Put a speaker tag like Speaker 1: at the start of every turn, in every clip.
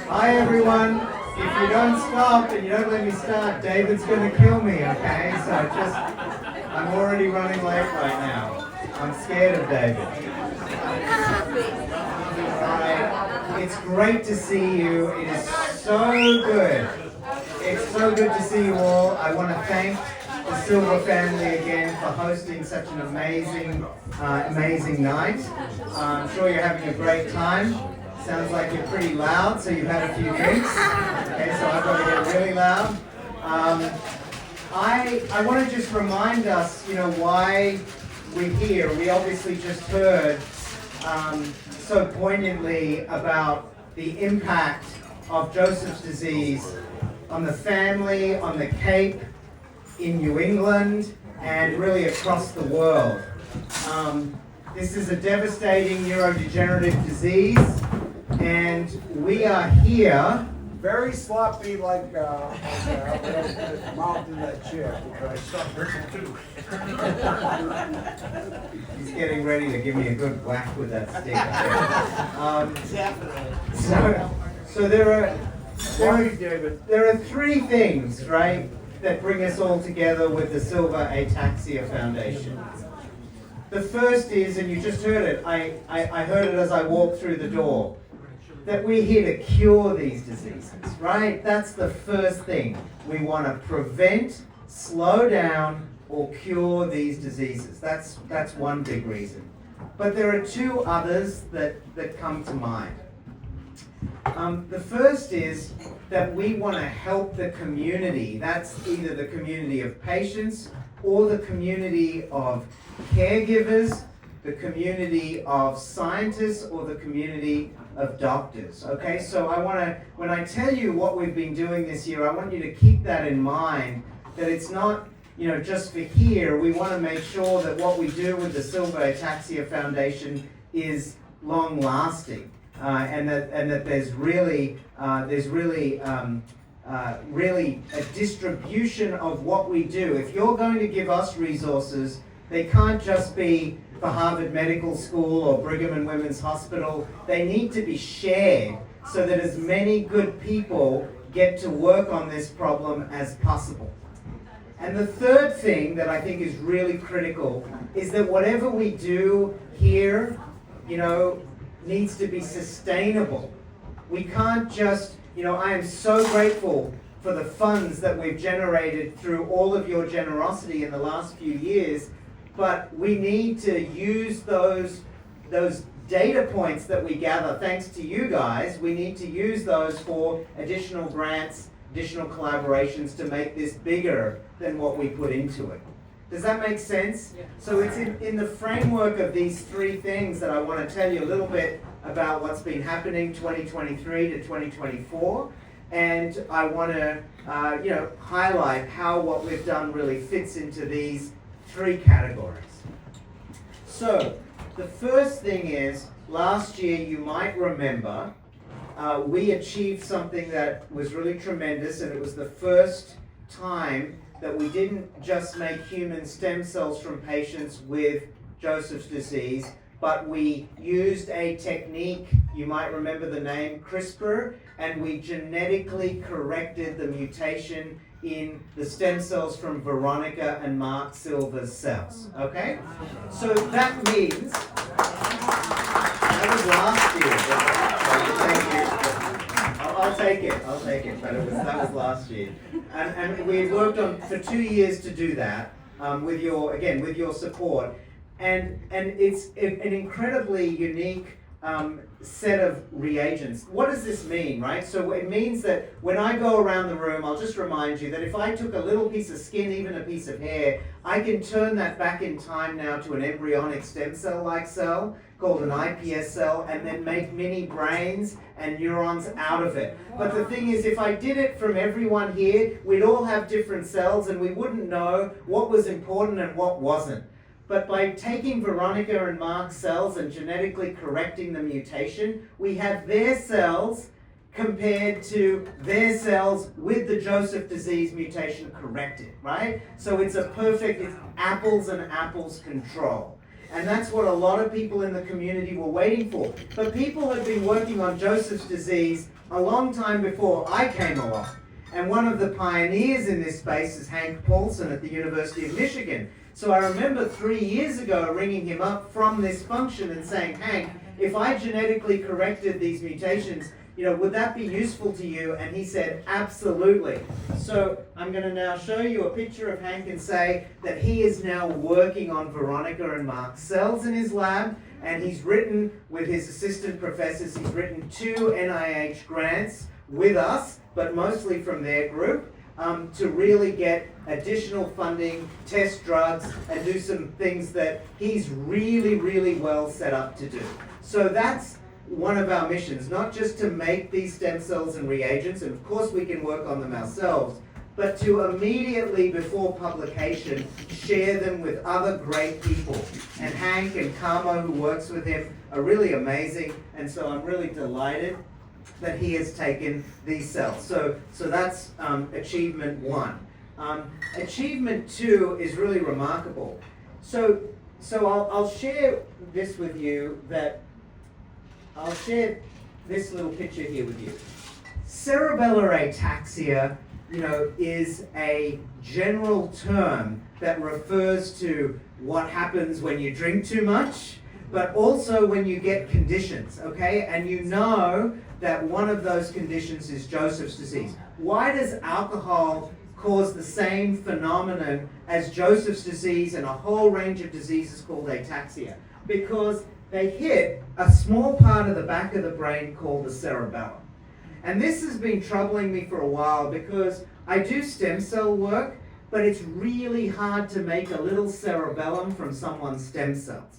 Speaker 1: Hi everyone. If you don't stop and you don't let me start, David's going to kill me, okay? So I'm already running late right now. I'm scared of David. Alright, it's great to see you. It is so good. It's so good to see you all. I want to thank the Silva family again for hosting such an amazing night. I'm sure you're having a great time. Sounds like you're pretty loud, so you've had a few drinks. Okay, so I've got to get really loud. I want to just remind us, why we're here. We obviously just heard so poignantly about the impact of Joseph's disease on the family, on the Cape, in New England, and really across the world. This is a devastating neurodegenerative disease, and we are here.
Speaker 2: Very sloppy, like mounted in that chair.
Speaker 1: He's getting ready to give me a good whack with that stick. So there are three things, right, that bring us all together with the Silva Ataxia Foundation. The first is, and you just heard it, I heard it as I walked through the door, that we're here to cure these diseases, right? That's the first thing. We want to prevent, slow down, or cure these diseases. That's one big reason. But there are two others that come to mind. The first is that we want to help the community. That's either the community of patients or the community of caregivers, the community of scientists, or the community of doctors. Okay, so when I tell you what we've been doing this year, I want you to keep that in mind, that it's not just for here. We want to make sure that what we do with the Silva Ataxia Foundation is long lasting. And that there's really a distribution of what we do. If you're going to give us resources, they can't just be for Harvard Medical School or Brigham and Women's Hospital. They need to be shared so that as many good people get to work on this problem as possible. And the third thing that I think is really critical is that whatever we do here, needs to be sustainable. We can't just, I am so grateful for the funds that we've generated through all of your generosity in the last few years, but we need to use those data points that we gather thanks to you guys. We need to use those for additional grants, additional collaborations to make this bigger than what we put into it. Does that make sense? Yeah. So it's in the framework of these three things that I want to tell you a little bit about what's been happening 2023 to 2024. And I want to highlight how what we've done really fits into these three categories. So the first thing is, last year you might remember, we achieved something that was really tremendous, and it was the first time that we didn't just make human stem cells from patients with Joseph's disease, but we used a technique, you might remember the name, CRISPR, and we genetically corrected the mutation in the stem cells from Veronica and Mark Silva's cells, okay? So that means, that was last year, thank you. I'll take it, but that was last year. And we worked on for 2 years to do that, with your support. And it's an incredibly unique set of reagents. What does this mean, right? So it means that when I go around the room, I'll just remind you that if I took a little piece of skin, even a piece of hair, I can turn that back in time now to an embryonic stem cell-like cell called an iPS cell, and then make mini brains and neurons out of it. But the thing is, if I did it from everyone here, we'd all have different cells and we wouldn't know what was important and what wasn't. But by taking Veronica and Mark's cells and genetically correcting the mutation, we have their cells compared to their cells with the Joseph disease mutation corrected, right? So it's a perfect, it's apples and apples control. And that's what a lot of people in the community were waiting for. But people had been working on Joseph's disease a long time before I came along. And one of the pioneers in this space is Hank Paulson at the University of Michigan. So I remember 3 years ago ringing him up from this function and saying, Hank, if I genetically corrected these mutations, would that be useful to you? And he said, absolutely. So I'm going to now show you a picture of Hank and say that he is now working on Veronica and Mark's cells in his lab. And he's written with his assistant professors, he's written 2 NIH grants with us, but mostly from their group, to really get additional funding, test drugs, and do some things that he's really, really well set up to do. So that's one of our missions, not just to make these stem cells and reagents, and of course we can work on them ourselves, but to immediately before publication share them with other great people. And Hank and Carmo, who works with him, are really amazing, and so I'm really delighted that he has taken these cells. So that's achievement 1. Achievement 2 is really remarkable. So I'll share this with you, that I'll share this little picture here with you. Cerebellar ataxia, is a general term that refers to what happens when you drink too much, but also when you get conditions, okay? And you know that one of those conditions is Joseph's disease. Why does alcohol cause the same phenomenon as Joseph's disease and a whole range of diseases called ataxia? Because they hit a small part of the back of the brain called the cerebellum. And this has been troubling me for a while because I do stem cell work, but it's really hard to make a little cerebellum from someone's stem cells.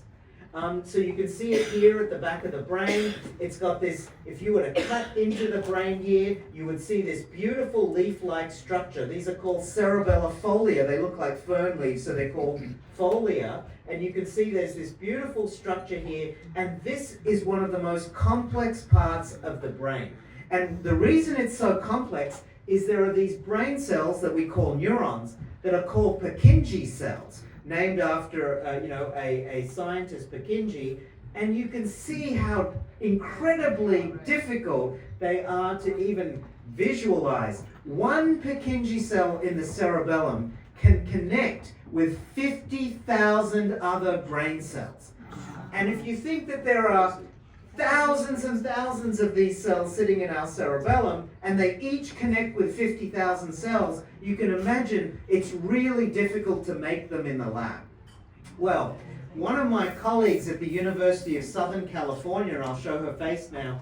Speaker 1: So you can see it here at the back of the brain. It's got this, if you were to cut into the brain here, you would see this beautiful leaf-like structure. These are called cerebellar folia. They look like fern leaves, so they're called folia. And you can see there's this beautiful structure here, and this is one of the most complex parts of the brain. And the reason it's so complex is there are these brain cells that we call neurons that are called Purkinje cells, named after a scientist, Purkinje, and you can see how incredibly difficult they are to even visualize. One Purkinje cell in the cerebellum can connect with 50,000 other brain cells. And if you think that there are thousands and thousands of these cells sitting in our cerebellum, and they each connect with 50,000 cells, you can imagine it's really difficult to make them in the lab. Well, one of my colleagues at the University of Southern California, and I'll show her face now,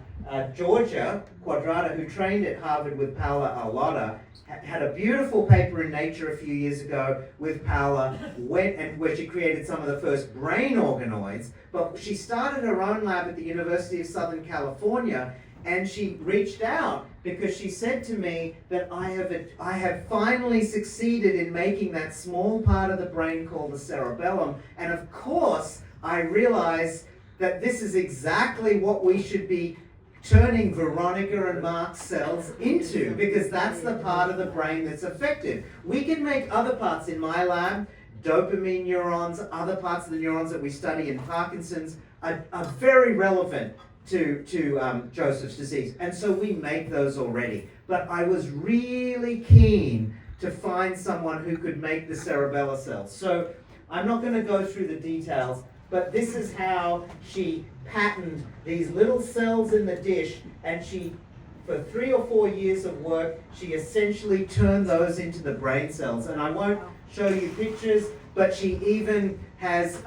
Speaker 1: Georgia Quadrata, who trained at Harvard with Paola Arlotta, had a beautiful paper in Nature a few years ago with Paola, where she created some of the first brain organoids. But she started her own lab at the University of Southern California, and she reached out because she said to me that I have finally succeeded in making that small part of the brain called the cerebellum. And of course, I realized that this is exactly what we should be turning Veronica and Mark's cells into, because that's the part of the brain that's affected. We can make other parts in my lab, dopamine neurons, other parts of the neurons that we study in Parkinson's are very relevant to Joseph's disease. And so we make those already. But I was really keen to find someone who could make the cerebellar cells. So I'm not going to go through the details, but this is how she patterned these little cells in the dish, and she, for 3 or 4 years of work, she essentially turned those into the brain cells. And I won't show you pictures, but she even has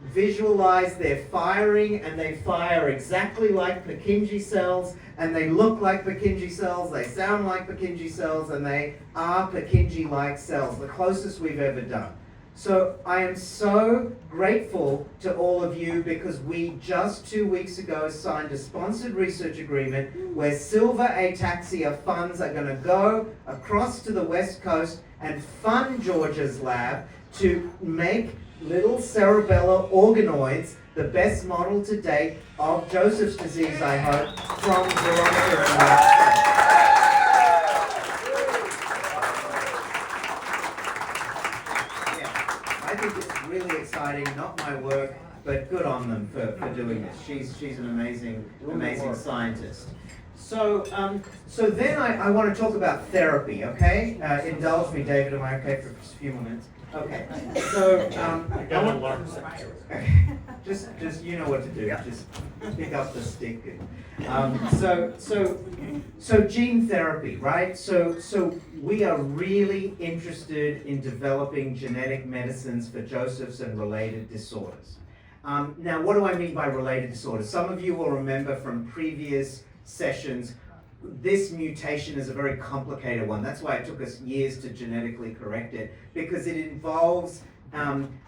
Speaker 1: visualized their firing, and they fire exactly like Purkinje cells, and they look like Purkinje cells, they sound like Purkinje cells, and they are Purkinje-like cells, the closest we've ever done. So I am so grateful to all of you, because we just 2 weeks ago signed a sponsored research agreement where Silva Ataxia funds are going to go across to the West Coast and fund Georgia's lab to make little cerebellar organoids, the best model to date of Joseph's disease, I hope, from Veronica and Mark. I think it's really exciting, not my work. but good on them for doing this. She's an amazing scientist. So then I want to talk about therapy, okay? Indulge me, David. Am I okay for just a few more minutes? Okay. So just you know what to do. Just pick up the stick. So gene therapy, right? So we are really interested in developing genetic medicines for Joseph's and related disorders. Now, what do I mean by related disorders? Some of you will remember from previous sessions, this mutation is a very complicated one. That's why it took us years to genetically correct it, because it involves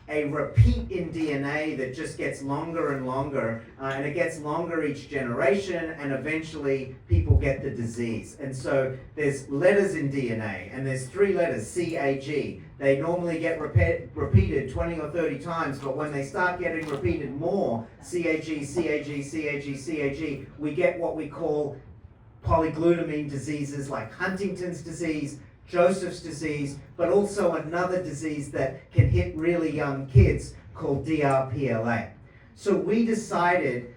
Speaker 1: a repeat in DNA that just gets longer and longer, and it gets longer each generation, and eventually people get the disease. And so there's letters in DNA, and there's 3 letters, CAG. They normally get repeated 20 or 30 times, but when they start getting repeated more, CAG, CAG, CAG, CAG, we get what we call polyglutamine diseases like Huntington's disease, Joseph's disease, but also another disease that can hit really young kids called DRPLA. So we decided,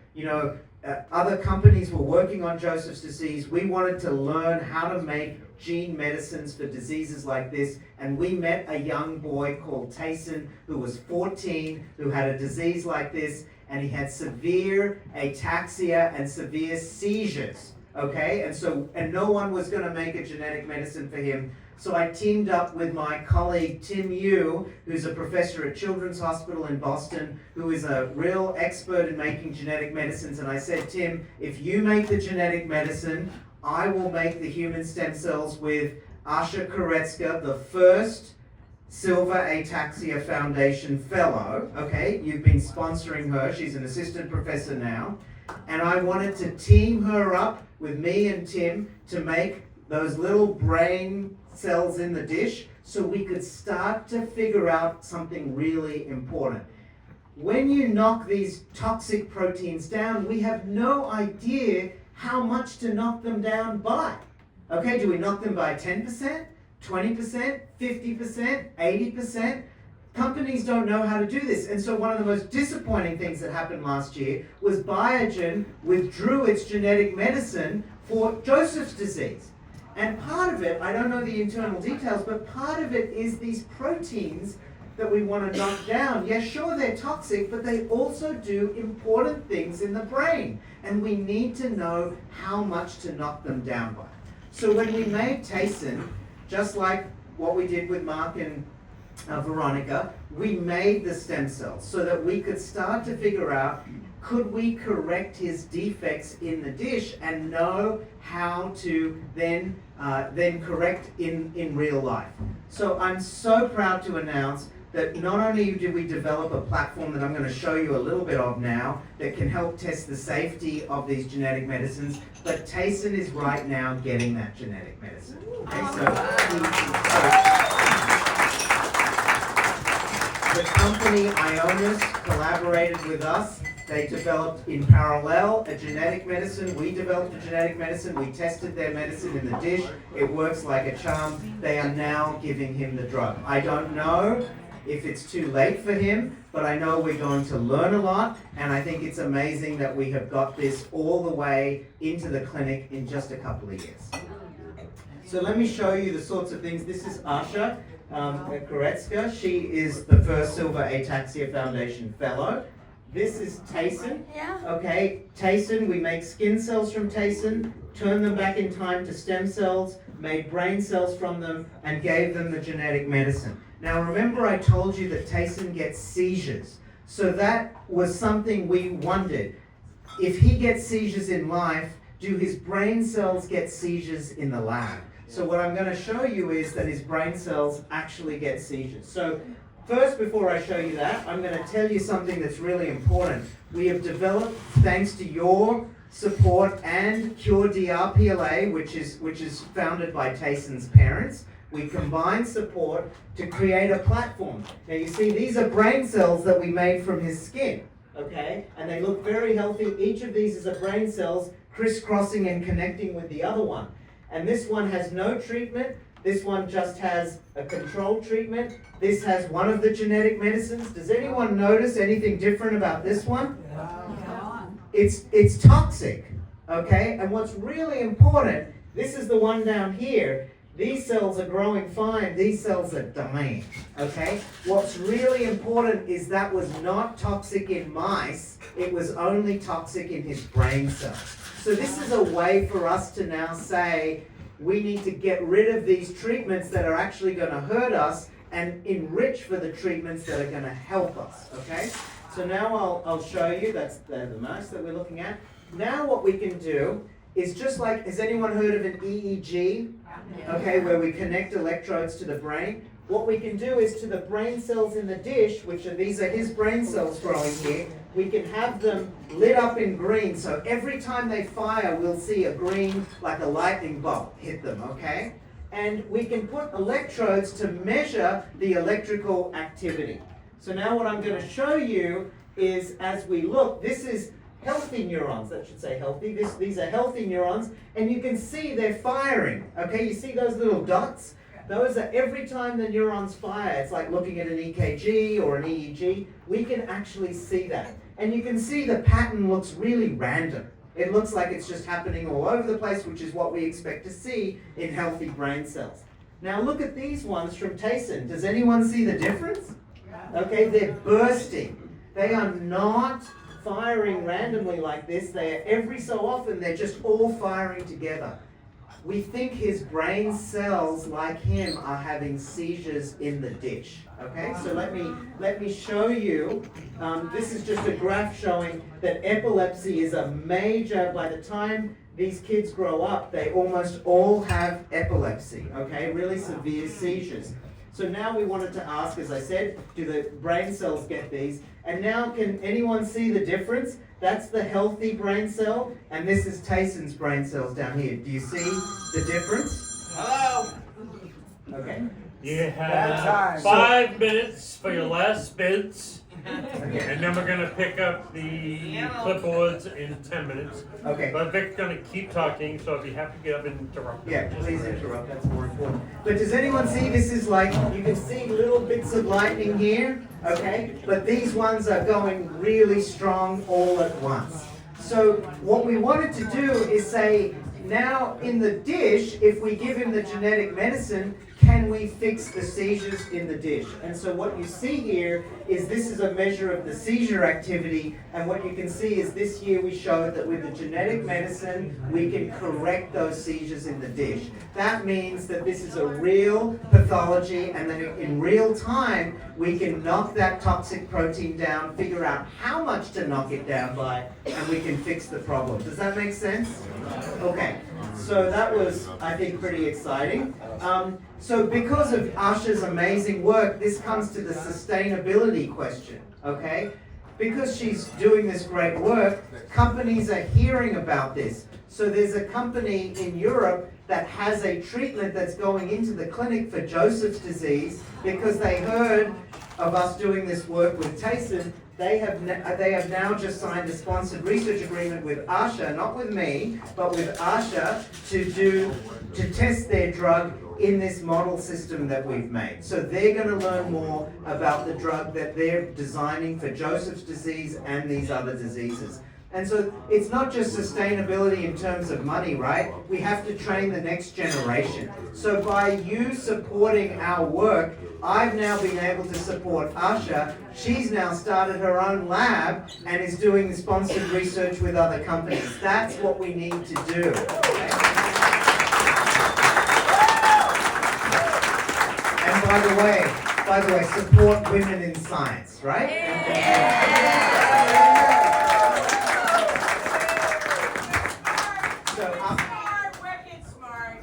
Speaker 1: other companies were working on Joseph's disease. We wanted to learn how to make gene medicines for diseases like this, and we met a young boy called Tayson who was 14, who had a disease like this, and he had severe ataxia and severe seizures. Okay, and no one was going to make a genetic medicine for him. So I teamed up with my colleague Tim Yu, who's a professor at Children's Hospital in Boston, who is a real expert in making genetic medicines. And I said, Tim, if you make the genetic medicine, I will make the human stem cells with Asha Koretska, the first Silva Ataxia Foundation fellow. Okay, you've been sponsoring her. She's an assistant professor now. And I wanted to team her up with me and Tim to make those little brain cells in the dish so we could start to figure out something really important. When you knock these toxic proteins down, we have no idea how much to knock them down by. Okay, do we knock them by 10%, 20%, 50%, 80%? Companies don't know how to do this. And so one of the most disappointing things that happened last year was Biogen withdrew its genetic medicine for Joseph's disease. And part of it, I don't know the internal details, but part of it is these proteins that we want to knock down. Yeah, sure, they're toxic, but they also do important things in the brain. And we need to know how much to knock them down by. So when we made Tayson, just like what we did with Mark and Veronica, we made the stem cells so that we could start to figure out, could we correct his defects in the dish and know how to then correct in real life. So I'm so proud to announce that not only did we develop a platform that I'm going to show you a little bit of now that can help test the safety of these genetic medicines, but Tayson is right now getting that genetic medicine. Okay, the company Ionis collaborated with us. They developed in parallel a genetic medicine. We developed a genetic medicine. We tested their medicine in the dish. It works like a charm. They are now giving him the drug. I don't know if it's too late for him, but I know we're going to learn a lot, and I think it's amazing that we have got this all the way into the clinic in just a couple of years. So let me show you the sorts of things. This is Asha Koretska. She is the first Silva Ataxia Foundation fellow. This is Tayson.
Speaker 3: Yeah.
Speaker 1: Okay, Tayson, we make skin cells from Tayson, turned them back in time to stem cells, made brain cells from them, and gave them the genetic medicine. Now remember I told you that Tayson gets seizures. So that was something we wondered. If he gets seizures in life, do his brain cells get seizures in the lab? So what I'm going to show you is that his brain cells actually get seizures. So first, before I show you that, I'm going to tell you something that's really important. We have developed, thanks to your support and Cure DRPLA, which is founded by Tayson's parents, we combined support to create a platform. Now you see, these are brain cells that we made from his skin, okay? And they look very healthy. Each of these is a brain cells crisscrossing and connecting with the other one. And this one has no treatment, This one just has a control treatment. This has one of the genetic medicines. Does anyone notice anything different about this one? It's toxic, okay? And what's really important, this is the one down here. These cells are growing fine, these cells are dying, okay? What's really important is that was not toxic in mice, it was only toxic in his brain cells. So this is a way for us to now say, we need to get rid of these treatments that are actually going to hurt us and enrich for the treatments that are going to help us, okay? So now I'll show you, that's the mouse that we're looking at. Now what we can do is just like, has anyone heard of an EEG? Okay, where we connect electrodes to the brain. What we can do is to the brain cells in the dish, these are his brain cells growing here, we can have them lit up in green, so every time they fire, we'll see a green, like a lightning bolt, hit them, okay? And we can put electrodes to measure the electrical activity. So now what I'm going to show you is, as we look, this is healthy neurons, that should say healthy. These are healthy neurons, and you can see they're firing. Okay, you see those little dots? Those are every time the neurons fire. It's like looking at an EKG or an EEG. We can actually see that. And you can see the pattern looks really random. It looks like it's just happening all over the place, which is what we expect to see in healthy brain cells. Now look at these ones from Tayson. Does anyone see the difference? Okay, they're bursting. They are not firing randomly like this. They are every so often, they're just all firing together. We think his brain cells, like him, are having seizures in the dish. Okay, so let me show you. This is just a graph showing that epilepsy is a major, by the time these kids grow up, they almost all have epilepsy, okay, really severe seizures. So now we wanted to ask, as I said, do the brain cells get these? And now can anyone see the difference? That's the healthy brain cell, and this is Tayson's brain cells down here. Do you see the difference?
Speaker 3: Hello.
Speaker 1: Okay.
Speaker 4: You have 5 minutes for your last spins, and then we're going to pick up the clipboards in 10 minutes.
Speaker 1: Okay.
Speaker 4: But Vic's going to keep talking, so if you have to get up and interrupt.
Speaker 1: Yeah, please interrupt, that's more important. But does anyone see, this is like, you can see little bits of lightning here, okay? But these ones are going really strong all at once. So what we wanted to do is say, now in the dish, if we give him the genetic medicine, can we fix the seizures in the dish? And so what you see here is this is a measure of the seizure activity, and what you can see is this year we showed that with the genetic medicine, we can correct those seizures in the dish. That means that this is a real pathology, and then in real time, we can knock that toxic protein down, figure out how much to knock it down by, and we can fix the problem. Does that make sense? Okay, so that was, I think, pretty exciting. So because of Asha's amazing work, this comes to the sustainability question, okay? Because she's doing this great work, companies are hearing about this. So there's a company in Europe that has a treatment that's going into the clinic for Joseph's disease because they heard of us doing this work with Tayson. They have now just signed a sponsored research agreement with Asha, not with me, but with Asha to test their drug in this model system that we've made. So they're going to learn more about the drug that they're designing for Joseph's disease and these other diseases. And so it's not just sustainability in terms of money, right? We have to train the next generation. So by you supporting our work, I've now been able to support Asha. She's now started her own lab and is doing sponsored research with other companies. That's what we need to do. Okay? And by the way, support women in science, right?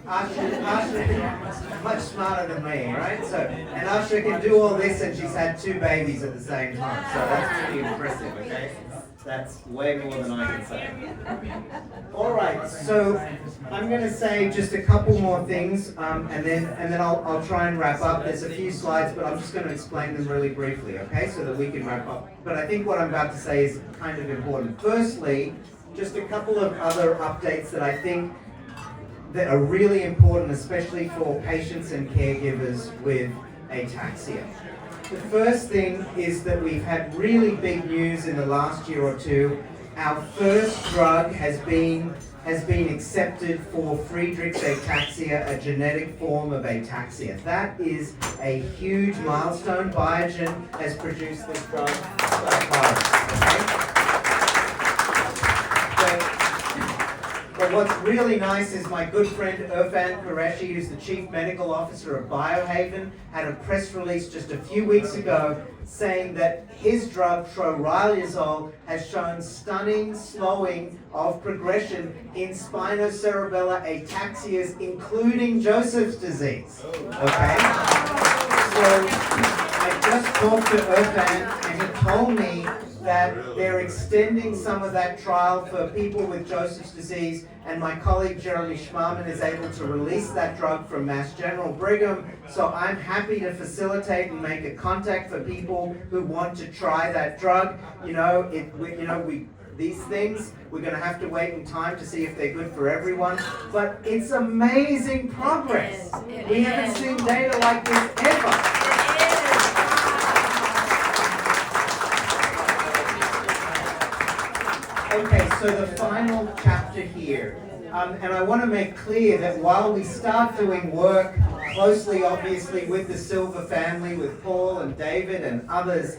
Speaker 1: Asha, much smarter than me, right? So, and Asha can do all this, and she's had 2 babies at the same time. So that's pretty impressive, okay? That's way more than I can say. All right, so I'm going to say just a couple more things, and then I'll try and wrap up. There's a few slides, but I'm just going to explain them really briefly, okay, so that we can wrap up. But I think what I'm about to say is kind of important. Firstly, just a couple of other updates that I think that are really important, especially for patients and caregivers with ataxia. The first thing is that we've had really big news in the last year or two. Our first drug has been accepted for Friedreich's ataxia, a genetic form of ataxia. That is a huge milestone. Biogen has produced this drug so far. But what's really nice is my good friend Irfan Qureshi, who's the Chief Medical Officer of Biohaven, had a press release just a few weeks ago saying that his drug, troriluzole, has shown stunning slowing of progression in spinocerebellar ataxias, including Joseph's disease. Okay? So I just talked to Irfan, and he told me that they're extending some of that trial for people with Joseph's disease, and my colleague Jeremy Schmarman is able to release that drug from Mass General Brigham. So I'm happy to facilitate and make a contact for people who want to try that drug. These things, we're going to have to wait in time to see if they're good for everyone, but it's amazing progress. We haven't seen data like this ever. Okay, so the final chapter here, and I want to make clear that while we start doing work closely, obviously, with the Silva family, with Paul and David and others,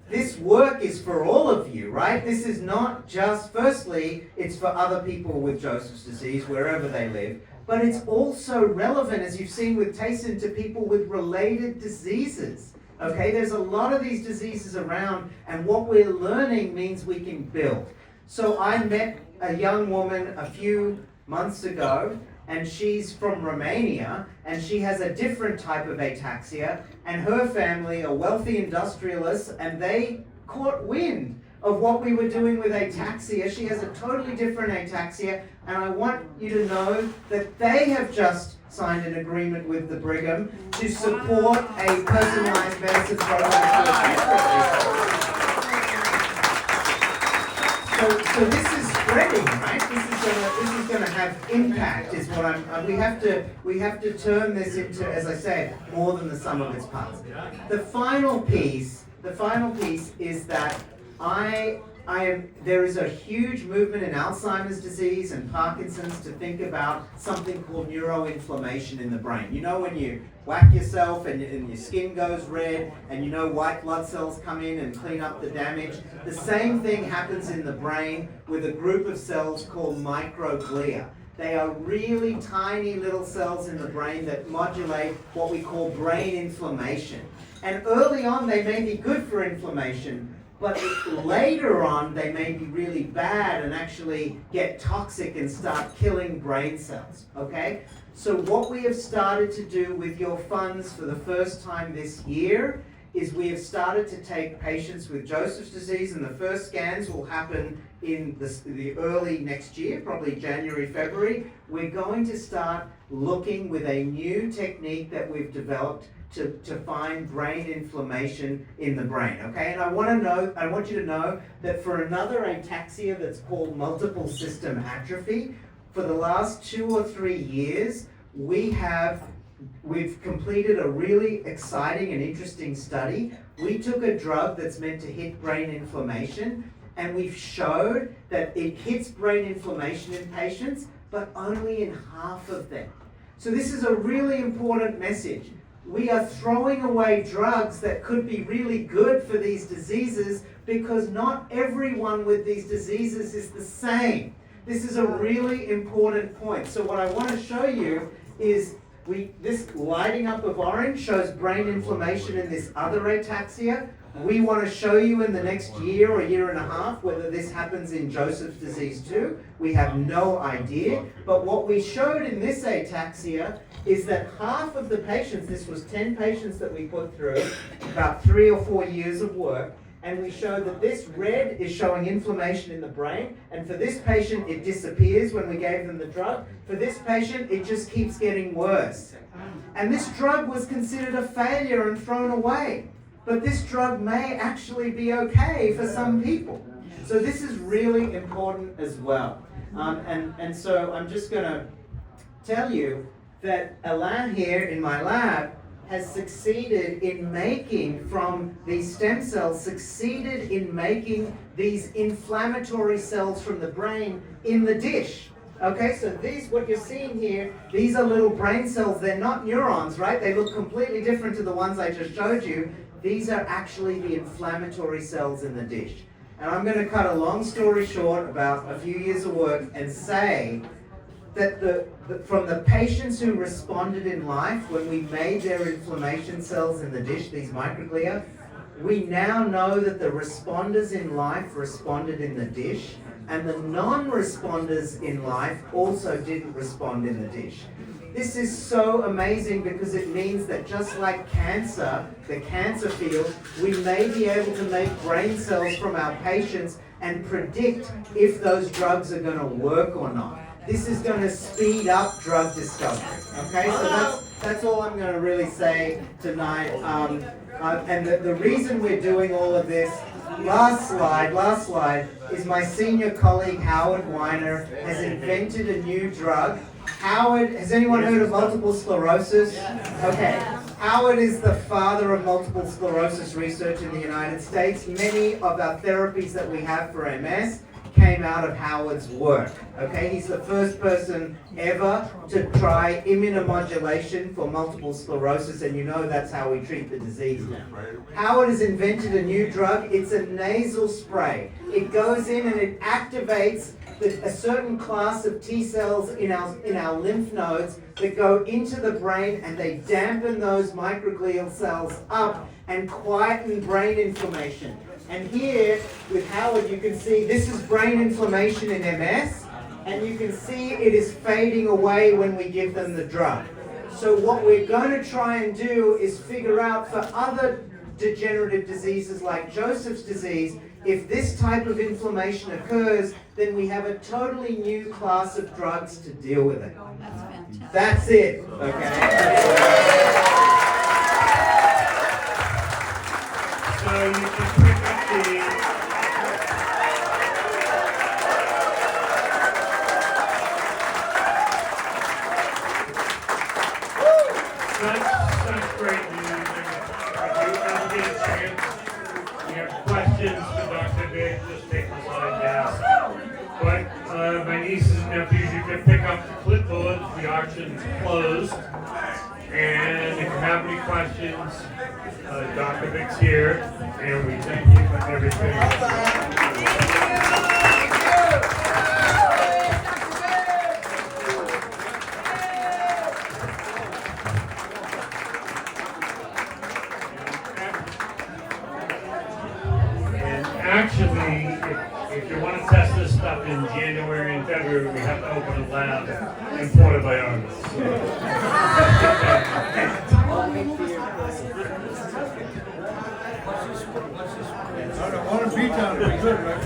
Speaker 1: this work is for all of you, right? This is not just, firstly, it's for other people with Joseph's disease, wherever they live, but it's also relevant, as you've seen with Tayson, to people with related diseases. Okay, there's a lot of these diseases around, and what we're learning means we can build. So I met a young woman a few months ago, and she's from Romania, and she has a different type of ataxia, and her family are wealthy industrialists, and they caught wind of what we were doing with ataxia. She has a totally different ataxia, and I want you to know that they have just signed an agreement with the Brigham to support a personalized medicine program for So this is spreading, right? This is gonna have impact. Is what we have to turn this into, as I said, more than the sum of its parts. The final piece is that there is a huge movement in Alzheimer's disease and Parkinson's to think about something called neuroinflammation in the brain. You know, when you whack yourself and your skin goes red, and you know white blood cells come in and clean up the damage. The same thing happens in the brain with a group of cells called microglia. They are really tiny little cells in the brain that modulate what we call brain inflammation. And early on they may be good for inflammation, but later on they may be really bad and actually get toxic and start killing brain cells, okay? So what we have started to do with your funds for the first time this year is we have started to take patients with Joseph's disease, and the first scans will happen in the early next year, probably January, February. We're going to start looking with a new technique that we've developed to find brain inflammation in the brain, okay? And I want you to know that for another ataxia that's called multiple system atrophy, for the last 2 or 3 years, we've completed a really exciting and interesting study. We took a drug that's meant to hit brain inflammation, and we've showed that it hits brain inflammation in patients, but only in half of them. So this is a really important message. We are throwing away drugs that could be really good for these diseases because not everyone with these diseases is the same. This is a really important point. So what I want to show you is this lighting up of orange shows brain inflammation in this other ataxia. We want to show you in the next year or year and a half whether this happens in Joseph's disease too. We have no idea. But what we showed in this ataxia is that half of the patients, this was 10 patients that we put through, about 3 or 4 years of work, and we showed that this red is showing inflammation in the brain, and for this patient it disappears when we gave them the drug. For this patient it just keeps getting worse. And this drug was considered a failure and thrown away. But this drug may actually be okay for some people. So this is really important as well. And so I'm just going to tell you that Alain here in my lab has succeeded in making, from these stem cells, succeeded in making these inflammatory cells from the brain in the dish. Okay, so these, what you're seeing here, these are little brain cells. They're not neurons, right? They look completely different to the ones I just showed you. These are actually the inflammatory cells in the dish. And I'm going to cut a long story short about a few years of work and say that from the patients who responded in life when we made their inflammation cells in the dish, these microglia, we now know that the responders in life responded in the dish, and the non-responders in life also didn't respond in the dish. This is so amazing because it means that just like cancer, the cancer field, we may be able to make brain cells from our patients and predict if those drugs are going to work or not. This is going to speed up drug discovery. Okay, so that's all I'm going to really say tonight. And the reason we're doing all of this, last slide, is my senior colleague Howard Weiner has invented a new drug. Howard, has anyone heard of multiple sclerosis? Okay. Howard is the father of multiple sclerosis research in the United States. Many of our therapies that we have for MS came out of Howard's work. Okay, he's the first person ever to try immunomodulation for multiple sclerosis, and you know that's how we treat the disease now. Howard has invented a new drug. It's a nasal spray. It goes in and it activates a certain class of T cells in our lymph nodes that go into the brain, and they dampen those microglial cells up and quieten brain inflammation. And here with Howard, you can see this is brain inflammation in MS, and you can see it is fading away when we give them the drug. So what we're going to try and do is figure out for other degenerative diseases like Joseph's disease, if this type of inflammation occurs, then we have a totally new class of drugs to deal with it.
Speaker 3: That's fantastic.
Speaker 1: That's it. Okay.
Speaker 4: So you can pick up the such great news. If you ever get a chance, you have questions for Dr. Vic, just take the slide down. But my nieces and nephews, you can pick up the clipboards. The auction's closed. And if you have any questions, Dr. Vic's here, and we thank you for everything. And actually, if you want to test this stuff in January and February, we have to open a lab in Puerto Vallarta.
Speaker 2: I want to beat down to be good, right?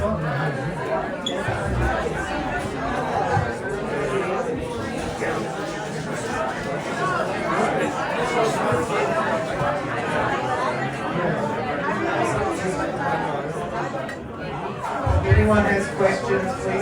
Speaker 1: If anyone has questions, please